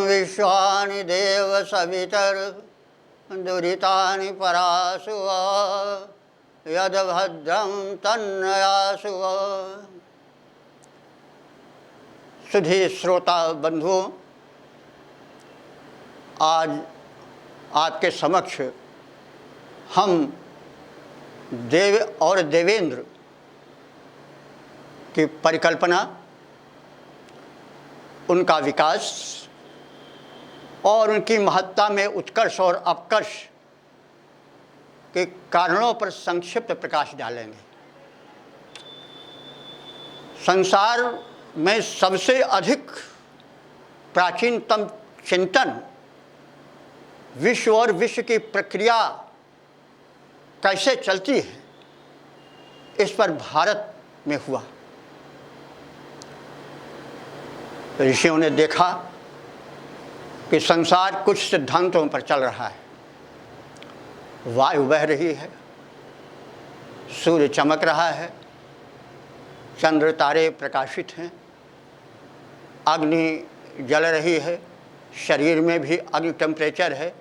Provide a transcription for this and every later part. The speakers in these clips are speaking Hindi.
विश्वानि देव सवितर दुरितानि परासु यद्भद्रं तन्नयासु। सुधी श्रोता बंधुओं, आज आपके समक्ष हम देव और देवेंद्र की परिकल्पना, उनका विकास और उनकी महत्ता में उत्कर्ष और अपकर्ष के कारणों पर संक्षिप्त प्रकाश डालेंगे। संसार में सबसे अधिक प्राचीनतम चिंतन विश्व और विश्व की प्रक्रिया कैसे चलती है, इस पर भारत में हुआ। ऋषियों ने देखा कि संसार कुछ सिद्धांतों पर चल रहा है। वायु बह रही है, सूर्य चमक रहा है, चंद्र तारे प्रकाशित हैं, अग्नि जल रही है, शरीर में भी अग्नि टेम्परेचर है,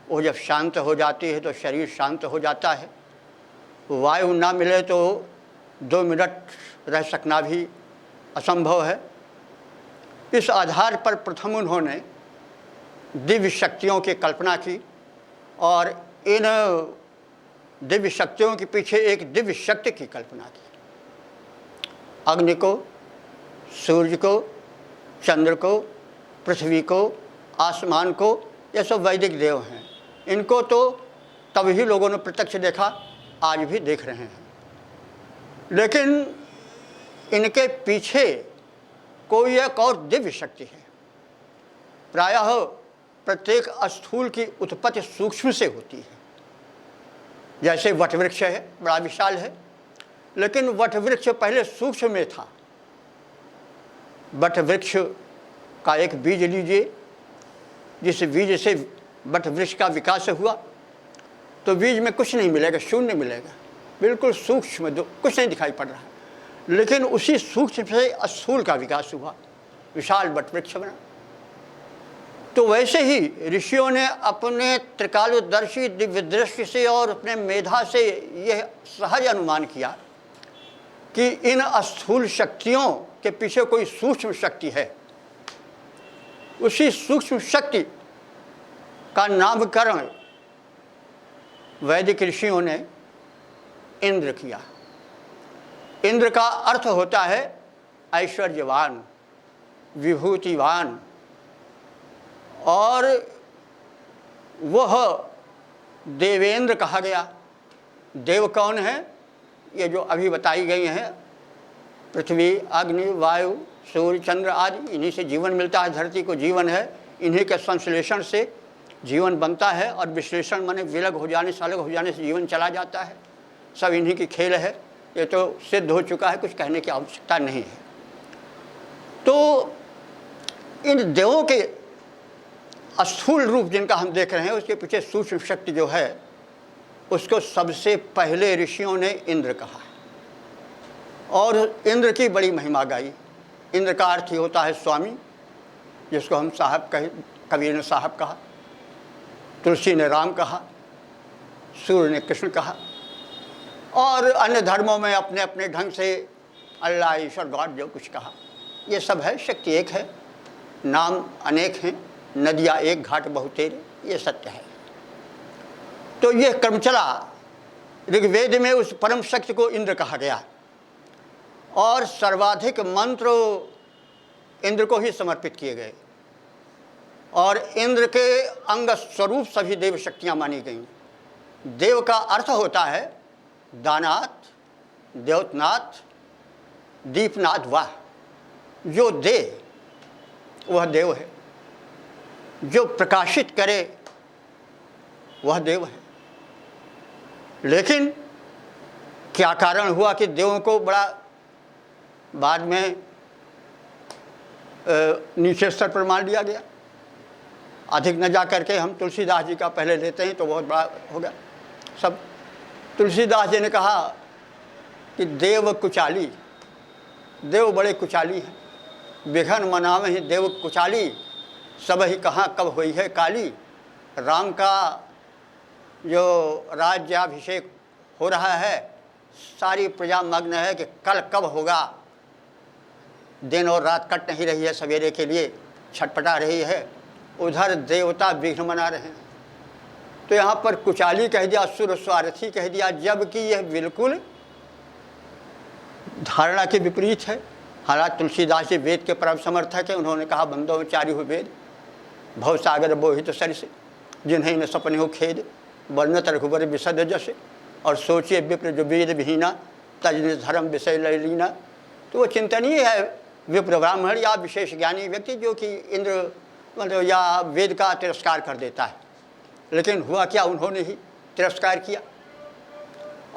वो जब शांत हो जाती है तो शरीर शांत हो जाता है। वायु ना मिले तो 2 मिनट रह सकना भी असंभव है। इस आधार पर प्रथम उन्होंने दिव्य शक्तियों की कल्पना की और इन दिव्य शक्तियों के पीछे एक दिव्य शक्ति की कल्पना की। अग्नि को, सूर्य को, चंद्र को, पृथ्वी को, आसमान को, ये सब वैदिक देव हैं। इनको तो तभी लोगों ने प्रत्यक्ष देखा, आज भी देख रहे हैं। लेकिन इनके पीछे कोई एक और दिव्य शक्ति है। प्रायः प्रत्येक स्थूल की उत्पत्ति सूक्ष्म से होती है। जैसे वटवृक्ष है, बड़ा विशाल है, लेकिन वटवृक्ष पहले सूक्ष्म में था। वटवृक्ष का एक बीज लीजिए, जिस बीज से वटवृक्ष का विकास हुआ तो बीज में कुछ नहीं मिलेगा, शून्य मिलेगा, बिल्कुल सूक्ष्म, कुछ नहीं दिखाई पड़ रहा है। लेकिन उसी सूक्ष्म से स्थूल का विकास हुआ, विशाल वटवृक्ष बना। तो वैसे ही ऋषियों ने अपने त्रिकालदर्शी दिव्य दृष्टि से और अपने मेधा से यह सहज अनुमान किया कि इन स्थूल शक्तियों के पीछे कोई सूक्ष्म शक्ति है। उसी सूक्ष्म शक्ति का नामकरण वैदिक ऋषियों ने इंद्र किया। इंद्र का अर्थ होता है ऐश्वर्यवान, विभूतिवान, और वह देवेंद्र कहा गया। देव कौन है? ये जो अभी बताई गई हैं, पृथ्वी, अग्नि, वायु, सूर्य, चंद्र आदि, इन्हीं से जीवन मिलता है। धरती को जीवन है, इन्हीं के संश्लेषण से जीवन बनता है, और विश्लेषण माने विलग हो जाने से, अलग हो जाने से जीवन चला जाता है। सब इन्हीं की खेल है। ये तो सिद्ध हो चुका है, कुछ कहने की आवश्यकता नहीं है। तो इन देवों के स्थूल रूप जिनका हम देख रहे हैं, उसके पीछे सूक्ष्म शक्ति जो है, उसको सबसे पहले ऋषियों ने इंद्र कहा और इंद्र की बड़ी महिमा गाई। इंद्र का अर्थ ही होता है स्वामी, जिसको हम साहब कहे, कबीर ने साहब कहा, तुलसी ने राम कहा, सूर्य ने कृष्ण कहा, और अन्य धर्मों में अपने अपने ढंग से अल्लाह, ईश्वर, गॉड जो कुछ कहा। ये सब है, शक्ति एक है, नाम अनेक हैं, नदियाँ एक, घाट बहुतेरे, ये सत्य है। तो ये क्रम चला। ऋग्वेद में उस परम शक्ति को इंद्र कहा गया और सर्वाधिक मंत्र इंद्र को ही समर्पित किए गए, और इंद्र के अंग स्वरूप सभी देव शक्तियाँ मानी गईं। देव का अर्थ होता है दानाथ, द्योतनाथ, दीपनाथ। वाह, जो दे वह देव है, जो प्रकाशित करे वह देव है। लेकिन क्या कारण हुआ कि देवों को बड़ा बाद में नीचे स्तर पर मान लिया गया? अधिक न जा करके हम तुलसीदास जी का पहले लेते हैं तो बहुत बड़ा होगा सब। तुलसीदास जी ने कहा कि देव कुचाली, देव बड़े कुचाली हैं, बिघन मनावे ही देव कुचाली, सब ही कहाँ कब हुई है काली। राम का जो राज्याभिषेक हो रहा है, सारी प्रजा मग्न है कि कल कब होगा। दिन और रात कट नहीं रही है सवेरे के लिए, छटपटा रही है। उधर देवता विघ्न मना रहे हैं। तो यहाँ पर कुचाली कह दिया, असुर स्वार्थी कह दिया, जबकि यह बिल्कुल धारणा के विपरीत है। हालांकि तुलसीदास जी वेद के परम समर्थक है। उन्होंने कहा बंदो में चारि हो वेद, भव सागर बोहित सरिस, जिन्हें न सपने हो खेद, वर्णत रघुबर विशद जस, और सोचिए विप्र जो वेद विहीना, तजन धर्म विषय ललीना। तो वो चिंतनीय है विप्र ब्राह्मण या विशेष ज्ञानी व्यक्ति जो कि इंद्र मतलब या वेद का तिरस्कार कर देता है। लेकिन हुआ क्या, उन्होंने ही तिरस्कार किया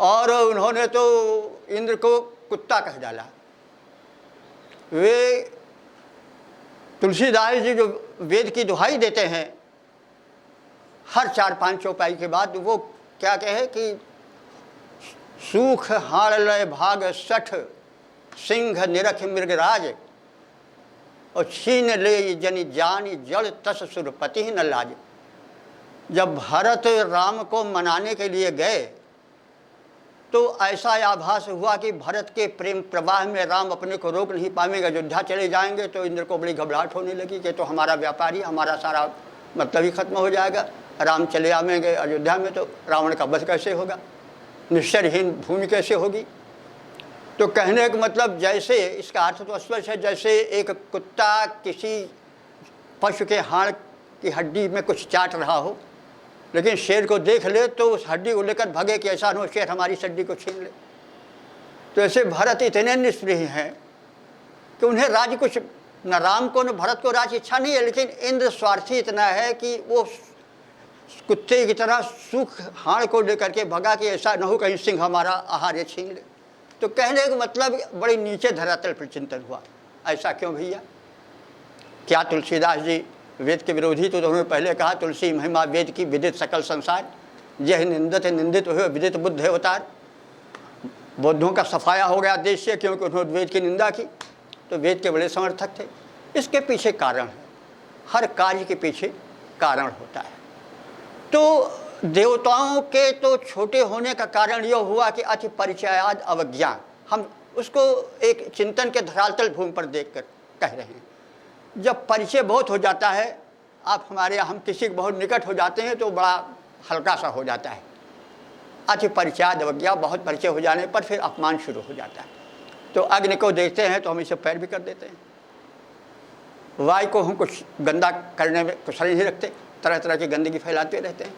और उन्होंने तो इंद्र को कुत्ता कह डाला। वे तुलसीदास जी जो वेद की दुहाई देते हैं हर 4-5 चौपाई के बाद, वो क्या कहे कि सूख हाड़ लय भाग सठ, सिंह निरख मृगराज, और छीन ले जनि जानी जड़ तस सुरपति न लाज। जब भरत राम को मनाने के लिए गए तो ऐसा आभास हुआ कि भरत के प्रेम प्रवाह में राम अपने को रोक नहीं पाएंगे, अयोध्या चले जाएंगे। तो इंद्र को बड़ी घबराहट होने लगी कि तो हमारा व्यापारी, हमारा सारा मतलब ही खत्म हो जाएगा। राम चले आवेंगे अयोध्या में तो रावण का वध कैसे होगा, निश्चरहीन भूमि कैसे होगी। तो कहने का मतलब जैसे, इसका अर्थ तो स्पष्ट है, जैसे एक कुत्ता किसी पशु के हाड़ की हड्डी में कुछ चाट रहा हो, लेकिन शेर को देख ले तो उस हड्डी को लेकर भागे कि ऐसा न हो शेर हमारी हड्डी को छीन ले। तो ऐसे भरत इतने निष्प्रिय हैं कि उन्हें राज कुछ, न राम को न भरत को राज इच्छा नहीं है, लेकिन इंद्र स्वार्थी इतना है कि वो कुत्ते की तरह सुख हाड़ को लेकर के भगा कि ऐसा न हो कहीं सिंह हमारा आहार छीन ले। तो कहने का मतलब बड़ी नीचे धरातल पर चिंतन हुआ। ऐसा क्यों भैया? क्या तुलसीदास जी वेद के विरोधी? तो उन्होंने पहले कहा तुलसी महिमा वेद की विदित सकल संसार, यह निंदित निंदित हुए विदित बुद्ध अवतार। बौद्धों का सफाया हो गया देश से, क्योंकि उन्होंने वेद की निंदा की। तो वेद के बड़े समर्थक थे। इसके पीछे कारण है, हर कार्य के पीछे कारण होता है। तो देवताओं के तो छोटे होने का कारण यह हुआ कि अति परिचयाद अवज्ञा। हम उसको एक चिंतन के धरातल भूमि पर देखकर कह रहे हैं। जब परिचय बहुत हो जाता है, आप हमारे हम किसी के बहुत निकट हो जाते हैं तो बड़ा हल्का सा हो जाता है। अति परिचयाद अवज्ञा, बहुत परिचय हो जाने पर फिर अपमान शुरू हो जाता है। तो अग्नि को देखते हैं तो हम इसे पैर भी कर देते हैं। वायु को हम कुछ गंदा करने में कुछ नहीं रखते, तरह तरह की गंदगी फैलाते रहते हैं।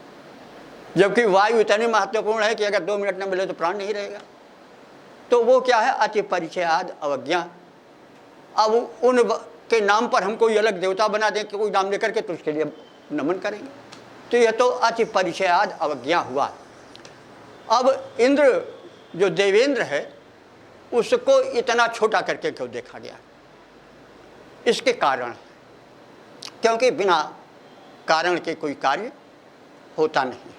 जबकि वायु इतनी महत्वपूर्ण है कि अगर 2 मिनट न मिले तो प्राण नहीं रहेगा। तो वो क्या है, अति परिचयाद अवज्ञा। अब उन के नाम पर हम कोई अलग देवता बना दें कि कोई नाम लेकर के तो उसके लिए नमन करेंगे। तो यह तो अति परिचयाद अवज्ञा हुआ। अब इंद्र जो देवेंद्र है उसको इतना छोटा करके क्यों देखा गया? इसके कारण, क्योंकि बिना कारण के कोई कार्य होता नहीं है।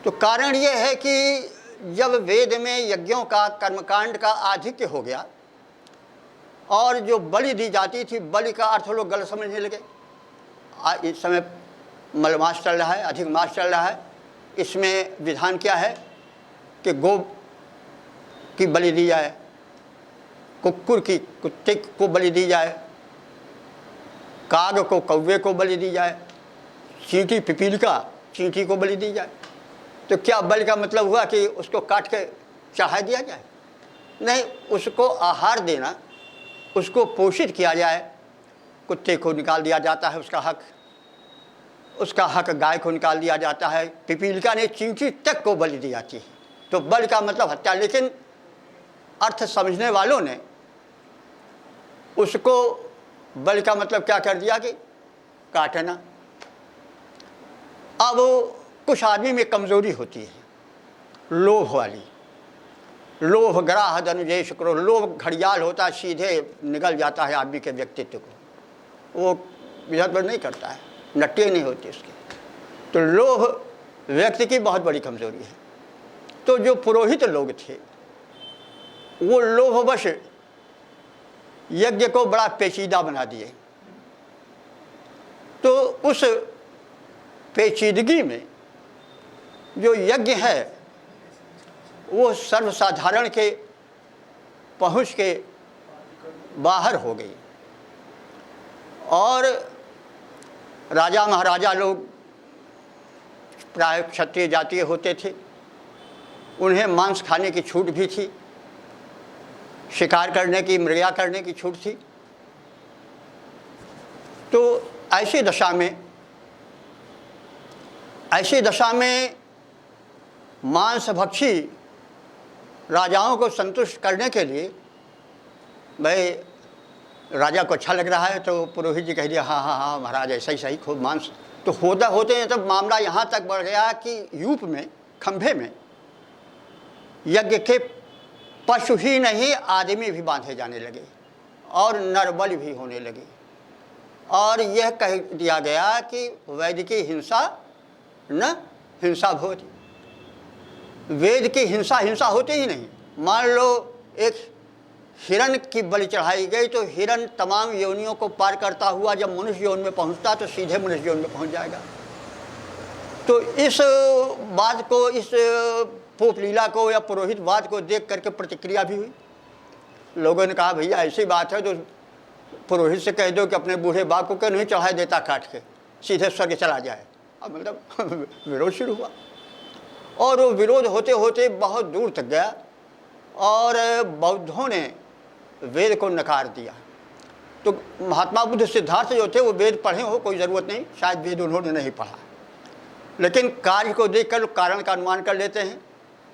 तो कारण यह है कि जब वेद में यज्ञों का, कर्मकांड का आधिक्य हो गया और जो बलि दी जाती थी, बलि का अर्थ लोग गलत समझने लगे। इस समय मलमास चल रहा है, अधिक मास चल रहा है। इसमें विधान क्या है कि गौ की बलि दी जाए, कुत्ते को बलि दी जाए, काग को कौवे को बलि दी जाए, चींटी पिपीलिका चींटी को बलि दी जाए। तो क्या बलि का मतलब हुआ कि उसको काट के चढ़ा दिया जाए? नहीं, उसको आहार देना, उसको पोषित किया जाए। कुत्ते को निकाल दिया जाता है उसका हक गाय को निकाल दिया जाता है। पिपीलिका ने चींटी तक को बलि दी जाती है। तो बलि का मतलब हत्या, लेकिन अर्थ समझने वालों ने उसको बलि का मतलब क्या कर दिया कि काटना। अब कुछ आदमी में कमजोरी होती है, लोभ वाली। लोभ ग्राह धनुजय शुक्र, लोभ घड़ियाल होता है, सीधे निगल जाता है आदमी के व्यक्तित्व को, वो इधर उधर नहीं करता है, नट्टे नहीं होती उसके। तो लोभ व्यक्ति की बहुत बड़ी कमजोरी है। तो जो पुरोहित लोग थे वो लोभवश यज्ञ को बड़ा पेचीदा बना दिए। उस पेचीदगी में जो यज्ञ है वो सर्वसाधारण के पहुँच के बाहर हो गई। और राजा महाराजा लोग प्राय क्षत्रिय जातीय होते थे, उन्हें मांस खाने की छूट भी थी, शिकार करने की, मृगया करने की छूट थी। तो ऐसी दशा में मांसभक्षी राजाओं को संतुष्ट करने के लिए, भाई राजा को अच्छा लग रहा है तो पुरोहित जी कह दिया हाँ हाँ हाँ महाराज ऐसा ही सही, खूब मांस। तो होते हैं तब मामला यहाँ तक बढ़ गया कि यूप में खंभे में यज्ञ के पशु ही नहीं आदमी भी बांधे जाने लगे और नरबल भी होने लगे। और यह कह दिया गया कि वैदिकी हिंसा न हिंसा भवति, वेद की हिंसा होती ही नहीं। मान लो एक हिरण की बलि चढ़ाई गई तो हिरण तमाम योनियों को पार करता हुआ जब मनुष्य योनि में पहुंचता तो सीधे मनुष्य योनि में पहुंच जाएगा। तो इस बात को, इस पोप लीला को या पुरोहितवाद को देख करके प्रतिक्रिया भी हुई। लोगों ने कहा भैया ऐसी बात है तो पुरोहित से कह दो कि अपने बूढ़े बाप को क्यों नहीं चढ़ाई देता काट के, सीधे स्वर्ग चला जाए। अब मतलब विरोध शुरू हुआ और वो विरोध होते होते बहुत दूर तक गया और बौद्धों ने वेद को नकार दिया। तो महात्मा बुद्ध सिद्धार्थ जो थे वो वेद पढ़े हो, कोई ज़रूरत नहीं, शायद वेद उन्होंने नहीं पढ़ा, लेकिन कार्य को देखकर कारण का अनुमान कर लेते हैं।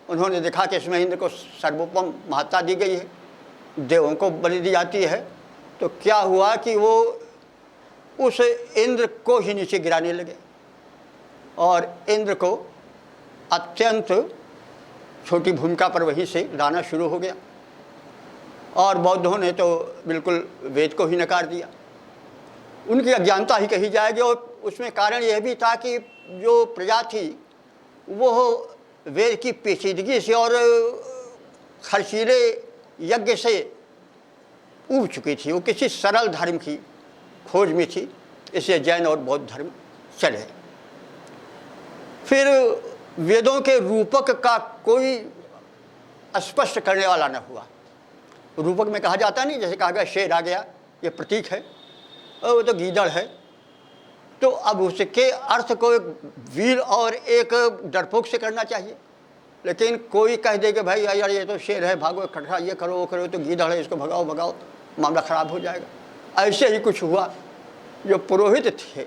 उन्होंने देखा कि इसमें इंद्र को सर्वोपम महत्ता दी गई है, देवों को बलि दी जाती है। तो क्या हुआ कि वो उस इंद्र को ही नीचे गिराने लगे और इंद्र को अत्यंत छोटी भूमिका पर वहीं से लाना शुरू हो गया। और बौद्धों ने तो बिल्कुल वेद को ही नकार दिया। उनकी अज्ञानता ही कही जाएगी। और उसमें कारण यह भी था कि जो प्रजा थी वो वेद की पेचीदगी से और खर्चीले यज्ञ से ऊब चुकी थी, वो किसी सरल धर्म की खोज में थी, इसलिए जैन और बौद्ध धर्म चले। फिर वेदों के रूपक का कोई स्पष्ट करने वाला न हुआ। रूपक में कहा जाता नहीं, जैसे कहा गया शेर आ गया, ये प्रतीक है, और वो तो गीदड़ है। तो अब उसके अर्थ को एक वीर और एक डरपोक से करना चाहिए, लेकिन कोई कह दे कि भाई यार ये तो शेर है, भागो इकट्ठा, ये करो वो करो, तो गीदड़ है, इसको भगाओ भगाओ, मामला ख़राब हो जाएगा। ऐसे ही कुछ हुआ। जो पुरोहित थे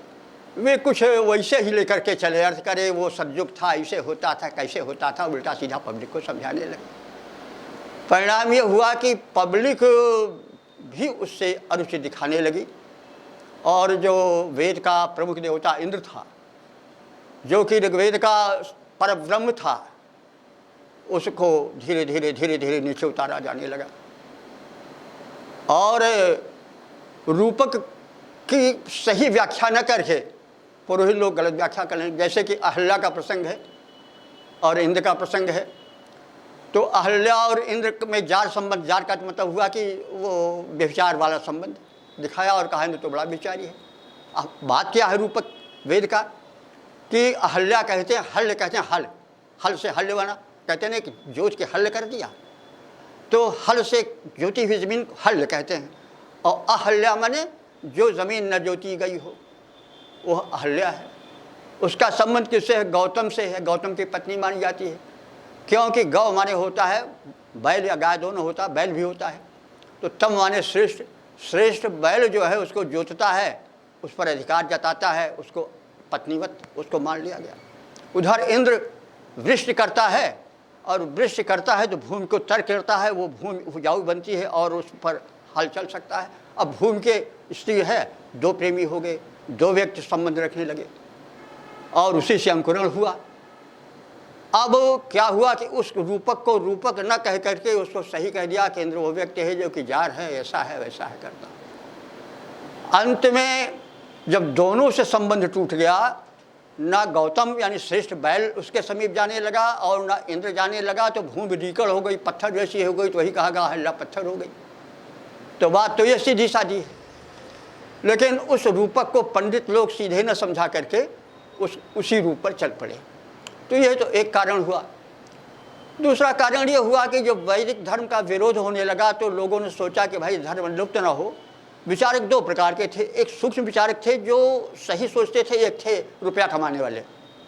वे कुछ वैसे ही लेकर के चले, अर्थ करे वो सदयुग था, ऐसे होता था, कैसे होता था, उल्टा सीधा पब्लिक को समझाने लगे। परिणाम ये हुआ कि पब्लिक भी उससे अरुचि दिखाने लगी और जो वेद का प्रमुख देवता इंद्र था, जो कि ऋग्वेद का परब्रह्म था, उसको धीरे धीरे नीचे उतारा जाने लगा। और रूपक की सही व्याख्या न करके पुरोहित लोग गलत व्याख्या करें। जैसे कि अहल्या का प्रसंग है और इंद्र का प्रसंग है, तो अहल्या और इंद्र में जार संबंध, जार का मतलब हुआ कि वो व्यभिचार वाला संबंध दिखाया और कहा इंद्र तो बड़ा विचारी है। अब बात क्या है रूपक वेद का कि अहल्या कहते हैं हल, कहते हैं हल से हल बना, कहते हैं कि जोत के हल कर दिया, तो हल से जोती हुई ज़मीन को हल कहते हैं। और अहल्या माने जो ज़मीन न जोती गई हो, वह अहल्या है। उसका संबंध किससे है? गौतम से है। गौतम की पत्नी मानी जाती है, क्योंकि गौ माने होता है बैल या गाय, दोनों होता है, बैल भी होता है। तो तम माने श्रेष्ठ, श्रेष्ठ बैल जो है उसको जोतता है, उस पर अधिकार जताता है, उसको पत्नीवत उसको मान लिया गया। उधर इंद्र वृष्टि करता है, और वृष्टि करता है तो भूमि को तर करता है, वो भूमि उपजाऊ बनती है और उस पर हल चल सकता है। अब भूमि के स्त्री है, दो प्रेमी हो गए, दो व्यक्ति संबंध रखने लगे और उसी से अंकुरण हुआ। अब क्या हुआ कि उस रूपक को रूपक न कह करके उसको सही कह दिया कि इंद्र वो व्यक्ति है जो कि जार है, ऐसा है वैसा है करता। अंत में जब दोनों से संबंध टूट गया, ना गौतम यानी श्रेष्ठ बैल उसके समीप जाने लगा और ना इंद्र जाने लगा, तो भूमि डीकड़ हो गई, पत्थर जैसी हो गई। तो वही कहा गया हल्ला पत्थर हो गई। तो बात तो ये सीधी साधी है। लेकिन उस रूपक को पंडित लोग सीधे न समझा करके उसी रूप पर चल पड़े। तो यह तो एक कारण हुआ। दूसरा कारण ये हुआ कि जब वैदिक धर्म का विरोध होने लगा तो लोगों ने सोचा कि भाई धर्म लुप्त ना हो। विचारक दो प्रकार के थे, एक सूक्ष्म विचारक थे जो सही सोचते थे, एक थे रुपया कमाने वाले,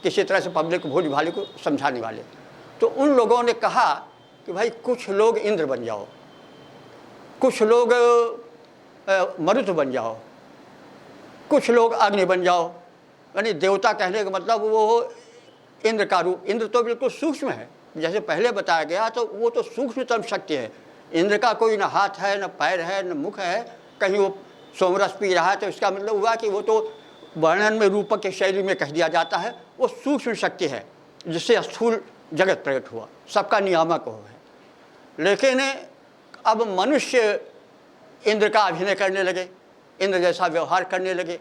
किसी तरह से पब्लिक को, भोज भाली को समझाने वाले। तो उन लोगों ने कहा कि भाई कुछ लोग इंद्र बन जाओ, कुछ लोग मरुत बन जाओ, कुछ लोग अग्नि बन जाओ। यानी देवता कहने का मतलब वो इंद्र का रूप। इंद्र तो बिल्कुल सूक्ष्म है, जैसे पहले बताया गया, तो वो तो सूक्ष्मतम शक्ति है। इंद्र का कोई न हाथ है, न पैर है, न मुख है, कहीं वो सोमरस पी रहा है तो इसका मतलब हुआ कि वो तो वर्णन में रूपक के शैली में कह दिया जाता है, वो सूक्ष्म शक्ति है जिससे स्थूल जगत प्रकट हुआ, सबका नियामक हो है। लेकिन अब मनुष्य इंद्र का अभिनय करने लगे, इंद्र जैसा व्यवहार करने लगे।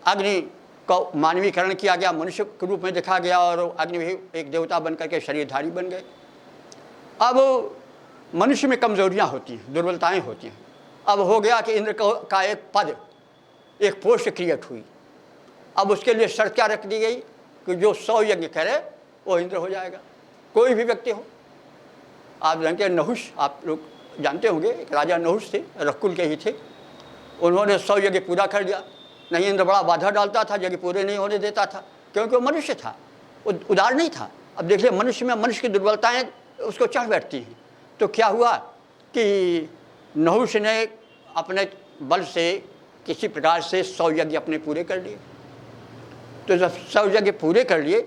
अग्नि का मानवीकरण किया गया, मनुष्य के रूप में देखा गया और अग्नि भी एक देवता बनकर के शरीरधारी बन गए। अब मनुष्य में कमजोरियां होती हैं, दुर्बलताएं होती हैं। अब हो गया कि इंद्र का एक पद, एक पोस्ट क्रिएट हुई। अब उसके लिए शर्त क्या रख दी गई कि जो 100 यज्ञ करे वो इंद्र हो जाएगा, कोई भी व्यक्ति हो। आप जानते हैं नहुष, आप लोग जानते होंगे, एक राजा नहुष थे, रकुल के ही थे। उन्होंने 100 यज्ञ पूरा कर दिया। नहीं, इंद्र बड़ा बाधा डालता था, यज्ञ पूरे नहीं होने देता था, क्योंकि वो मनुष्य था, वो उदार नहीं था। अब देखिए मनुष्य में मनुष्य की दुर्बलताएं उसको चढ़ बैठती हैं। तो क्या हुआ कि नहुष ने अपने बल से किसी प्रकार से 100 यज्ञ अपने पूरे कर लिए। तो जब 100 यज्ञ पूरे कर लिए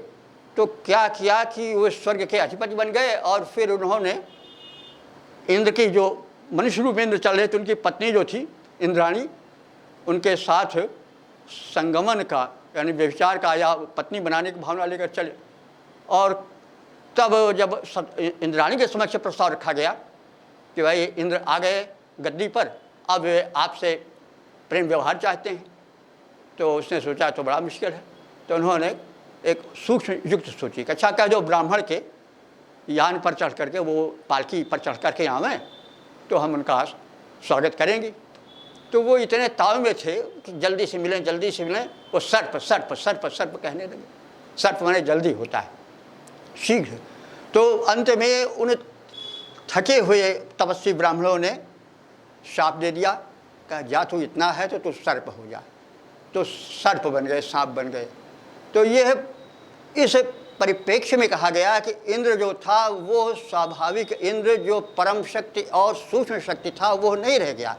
तो क्या किया कि वो स्वर्ग के अधिपति बन गए। और फिर उन्होंने इंद्र की, जो मनुष्य रूप में इंद्र चल रहे थे, उनकी पत्नी जो थी इंद्राणी, उनके साथ संगमन का यानी व्यभिचार का या पत्नी बनाने की भावना लेकर चले। और तब जब इंद्राणी के समक्ष प्रस्ताव रखा गया कि भाई इंद्र आ गए गद्दी पर, अब आपसे प्रेम व्यवहार चाहते हैं, तो उसने सोचा तो बड़ा मुश्किल है। तो उन्होंने एक सूक्ष्म युक्त सोची कि अच्छा, कह दो ब्राह्मण के यान पर चढ़ करके, वो पालकी पर चढ़ करके आवें तो हम उनका स्वागत करेंगे। तो वो इतने ताव में थे कि जल्दी से मिलें, जल्दी से मिलें। वो सर्प सर्प सर्प सर्प कहने लगे। सर्प माने जल्दी होता है, शीघ्र। तो अंत में उन थके हुए तपस्वी ब्राह्मणों ने शाप दे दिया, कहा जा तू इतना है तो तू सर्प हो जा। तो सर्प बन गए, सांप बन गए। तो यह इस परिप्रेक्ष्य में कहा गया कि इंद्र जो था वो स्वाभाविक इंद्र, जो परम शक्ति और सूक्ष्म शक्ति था, वो नहीं रह गया,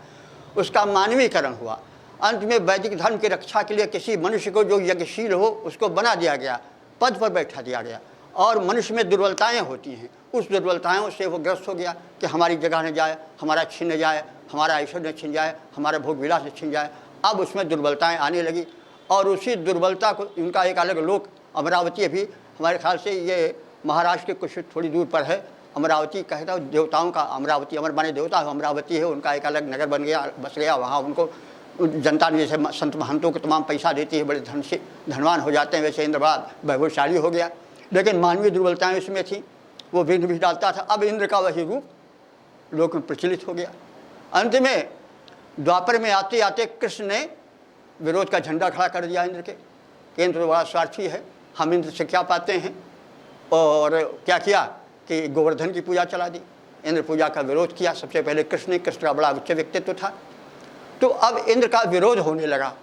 उसका मानवीकरण हुआ। अंत में वैदिक धर्म की रक्षा के लिए किसी मनुष्य को जो यज्ञशील हो उसको बना दिया गया, पद पर बैठा दिया गया। और मनुष्य में दुर्बलताएं होती हैं, उस दुर्बलताओं से वो ग्रस्त हो गया कि हमारी जगह न जाए, हमारा छीन जाए, हमारा ऐश्वर्य न छिन जाए, हमारा भोग विलास न छिन जाए। अब उसमें दुर्बलताएं आने लगी और उसी दुर्बलता को, उनका एक अलग लोक अमरावती भी हमारे ख्याल से ये महाराष्ट्र के कुछ थोड़ी दूर पर है। अमरावती कहता है देवताओं का, अमरावती अमर माने देवता अमरावती है, उनका एक अलग नगर बन गया, बस गया वहाँ। उनको जनता ने जैसे संत महंतों को तमाम पैसा देती है, बड़े धन से धनवान हो जाते हैं, वैसे इंद्र बड़ा वैभवशाली हो गया। लेकिन मानवीय दुर्बलताएं उसमें थी, वो विघ्न भी डालता था। अब इंद्र का वही रूप लोक में प्रचलित हो गया। अंत में द्वापर में आते आते कृष्ण ने विरोध का झंडा खड़ा कर दिया इंद्र के। इंद्र बड़ा स्वार्थी है, हम इंद्र से क्या पाते हैं। और क्या किया कि गोवर्धन की पूजा चला दी, इंद्र पूजा का विरोध किया सबसे पहले कृष्ण ने। कृष्ण का बड़ा उच्च व्यक्तित्व था। तो अब इंद्र का विरोध होने लगा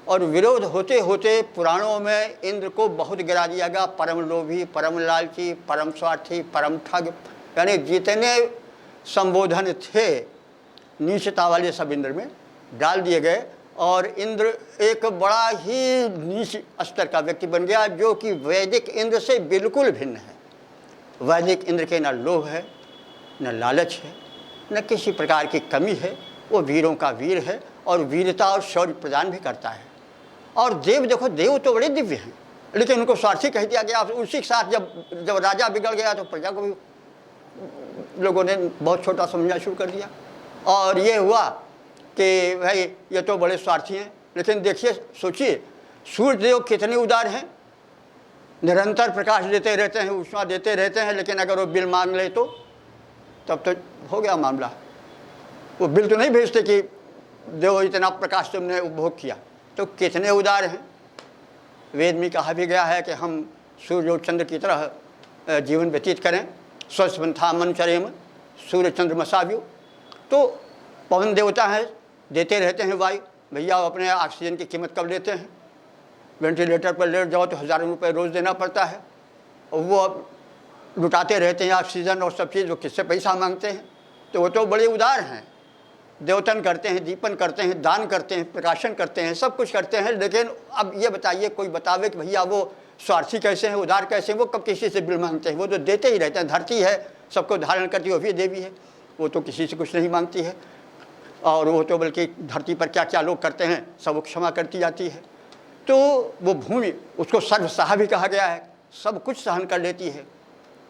और विरोध होते होते पुराणों में इंद्र को बहुत गिरा दिया गया, परम लोभी, परम लालची, परम स्वार्थी, परम ठग, यानी जितने संबोधन थे नीचता वाले सब इंद्र में डाल दिए गए। और इंद्र एक बड़ा ही नीच स्तर का व्यक्ति बन गया, जो कि वैदिक इंद्र से बिल्कुल भिन्न है। वैदिक इंद्र के न लोभ है, न लालच है, न किसी प्रकार की कमी है। वो वीरों का वीर है और वीरता और शौर्य प्रदान भी करता है। और देव, देखो देव तो बड़े दिव्य हैं, लेकिन उनको स्वार्थी कह दिया गया। उसी के साथ जब राजा बिगड़ गया तो प्रजा को भी लोगों ने बहुत छोटा समझना शुरू कर दिया। और ये हुआ कि भाई ये तो बड़े स्वार्थी हैं। लेकिन देखिए, सोचिए, सूर्य देव कितने उदार हैं, निरंतर प्रकाश देते रहते हैं, ऊष्मा देते रहते हैं। लेकिन अगर वो बिल मांग ले तो तब तो हो गया मामला। वो बिल तो नहीं भेजते कि देव इतना प्रकाश तुमने उपभोग किया, तो कितने उदार हैं। वेद में कहा भी गया है कि हम सूर्य और चंद्र की तरह जीवन व्यतीत करें, स्वस्वंथा मन चरेम सूर्य चंद्र मसाव्यु। तो पवन देवता हैं, देते रहते हैं वायु। भैया अपने ऑक्सीजन की कीमत कब लेते हैं? वेंटिलेटर पर लेट जाओ तो हज़ारों रुपये रोज़ देना पड़ता है, और वो अब लुटाते रहते हैं ऑक्सीजन और सब चीज़, वो किससे पैसा मांगते हैं? तो वो तो बड़े उदार हैं, देवतन करते हैं, दीपन करते हैं, दान करते हैं, प्रकाशन करते हैं, सब कुछ करते हैं। लेकिन अब ये बताइए, कोई बतावे कि भैया वो स्वार्थी कैसे हैं, उदार कैसे हैं? वो कब किसी से बिल मांगते हैं? वो तो देते ही रहते हैं। धरती है, सबको धारण करती है, वो भी देवी है, वो तो किसी से कुछ नहीं मांगती है। और वो तो बल्कि धरती पर क्या क्या लोग करते हैं सब वो क्षमा करती जाती है। तो वो भूमि, उसको सर्वसहा भी कहा गया है, सब कुछ सहन कर लेती है।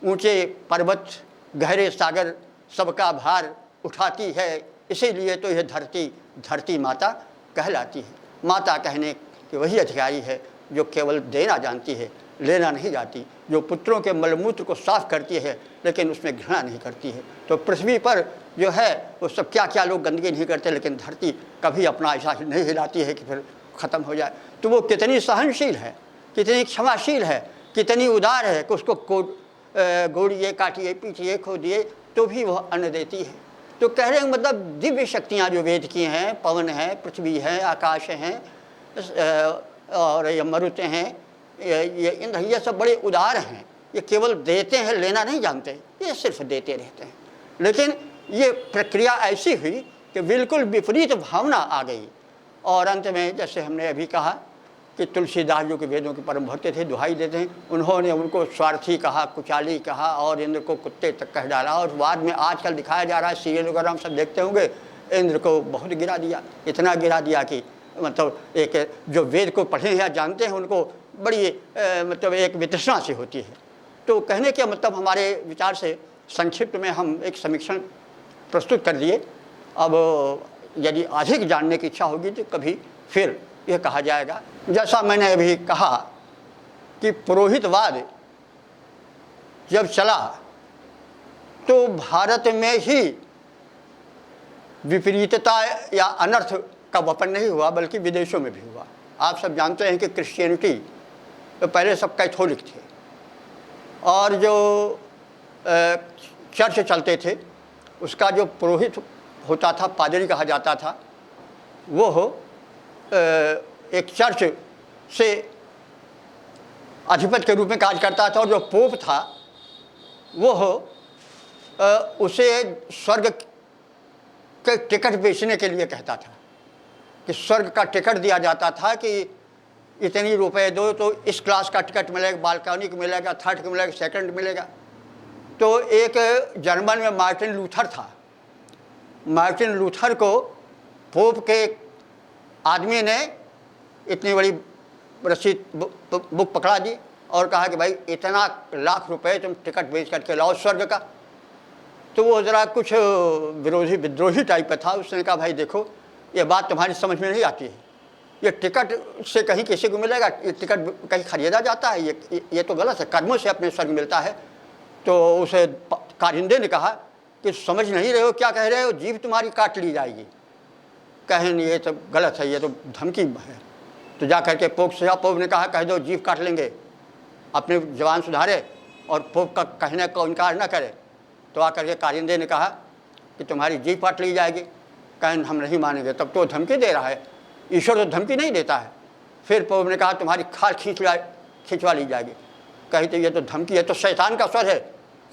ऊंचे पर्वत, गहरे सागर, सबका भार उठाती है। इसीलिए तो यह धरती माता कहलाती है। माता कहने की वही अधिकारी है जो केवल देना जानती है, लेना नहीं जाती, जो पुत्रों के मलमूत्र को साफ करती है लेकिन उसमें घृणा नहीं करती है। तो पृथ्वी पर जो है वो सब क्या क्या लोग गंदगी नहीं करते, लेकिन धरती कभी अपना ऐसा नहीं हिलाती है कि फिर ख़त्म हो जाए। तो वो कितनी सहनशील है, कितनी क्षमाशील है, कितनी उदार है कि उसको गोड़िए, काटिए, पीटिए, खोदिए तो भी वह अन्न देती है। तो कह रहे हैं मतलब दिव्य शक्तियाँ जो वेद की हैं, पवन है, पृथ्वी है, आकाश हैं, और ये मरुत हैं, ये इंद्र, ये सब बड़े उदार हैं। ये केवल देते हैं, लेना नहीं जानते, ये सिर्फ देते रहते हैं। लेकिन ये प्रक्रिया ऐसी हुई कि बिल्कुल विपरीत भावना आ गई। और अंत में जैसे हमने अभी कहा कि तुलसीदास जो कि वेदों के परम भक्त थे, दुहाई देते हैं, उन्होंने उनको स्वार्थी कहा, कुचाली कहा और इंद्र को कुत्ते तक कह डाला। और बाद में आजकल दिखाया जा रहा है, सीरियल वगैरह हम सब देखते होंगे, इंद्र को बहुत गिरा दिया, इतना गिरा दिया कि मतलब एक जो वेद को पढ़े हैं या जानते हैं उनको बड़ी मतलब एक वितृष्णा सी होती है। तो कहने के मतलब हमारे विचार से संक्षिप्त में हम एक समीक्षण प्रस्तुत कर दिए। अब यदि अधिक जानने की इच्छा होगी तो कभी फिर यह कहा जाएगा। जैसा मैंने अभी कहा कि पुरोहितवाद जब चला तो भारत में ही विपरीतता या अनर्थ का वपन नहीं हुआ, बल्कि विदेशों में भी हुआ। आप सब जानते हैं कि क्रिश्चियनिटी तो पहले सब कैथोलिक थे, और जो चर्च चलते थे उसका जो पुरोहित होता था, पादरी कहा जाता था, वो एक चर्च से अधिपति के रूप में कार्य करता था। और जो पोप था वो उसे स्वर्ग के टिकट बेचने के लिए कहता था कि स्वर्ग का टिकट दिया जाता था कि इतनी रुपए दो तो इस क्लास का टिकट मिलेगा, बालकनी का मिलेगा, थर्ड का मिलेगा, सेकंड मिलेगा। तो एक जर्मन में मार्टिन लूथर था। मार्टिन लूथर को पोप के आदमी ने इतनी बड़ी रसीद बुक पकड़ा दी और कहा कि भाई इतना लाख रुपए तुम टिकट बेच करके लाओ स्वर्ग का। तो वो ज़रा कुछ विद्रोही टाइप का था। उसने कहा भाई देखो ये बात तुम्हारी समझ में नहीं आती है, ये टिकट से कहीं किसी को मिलेगा, ये टिकट कहीं खरीदा जाता है, ये तो गलत है, कर्मों से अपने स्वर्ग मिलता है। तो उसे कारिंदे ने कहा कि समझ नहीं रहे हो, क्या कह रहे हो, जीभ तुम्हारी काट ली जाएगी। कहें ये तो गलत है, ये तो धमकी है। तो जा करके पोप ने कहा कह दो जीभ काट लेंगे, अपने जवान सुधारे और पोप का कहने का इनकार न करे। तो आकर के कारिंदे ने कहा कि तुम्हारी जीभ काट ली जाएगी। कहें हम नहीं मानेंगे। तब तो धमकी दे रहा है, ईश्वर तो धमकी नहीं देता है। फिर पोप ने कहा तुम्हारी खाल खिंचवा ली जाएगी। कही तो ये तो धमकी है, तो शैतान का स्वर है,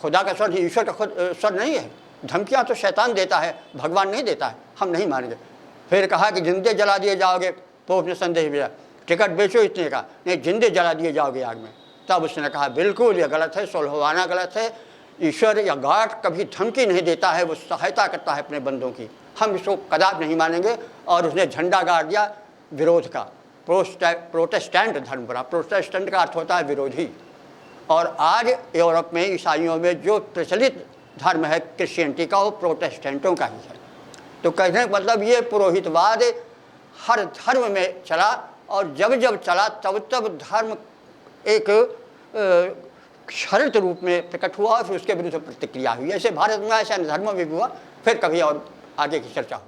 खुदा का स्वर, ईश्वर का स्वर नहीं है। धमकियाँ तो शैतान देता है, भगवान नहीं देता है, हम नहीं मानेंगे। फिर कहा कि जिंदे जला दिए जाओगे। पोप ने संदेश भेजा टिकट बेचो इतने का, नहीं जिंदे जला दिए जाओगे आग में। तब उसने कहा बिल्कुल ये गलत है, सोलहवाना गलत है। ईश्वर या गॉड कभी धमकी नहीं देता है, वो सहायता करता है अपने बंदों की, हम इसको कदापि नहीं मानेंगे। और उसने झंडा गाड़ दिया विरोध का, प्रोटेस्टेंट धर्म बना। प्रोटेस्टेंट का अर्थ होता है विरोधी। और आज यूरोप में ईसाइयों में जो प्रचलित धर्म है क्रिश्चियनिटी का, वो प्रोटेस्टेंटों का ही है। तो कहने का मतलब ये पुरोहितवाद हर धर्म में चला, और जब जब चला तब तब धर्म एक क्षरित रूप में प्रकट हुआ और फिर उसके विरुद्ध प्रतिक्रिया हुई। ऐसे भारत में ऐसा धर्म भी हुआ। फिर कभी और आगे की चर्चा हो।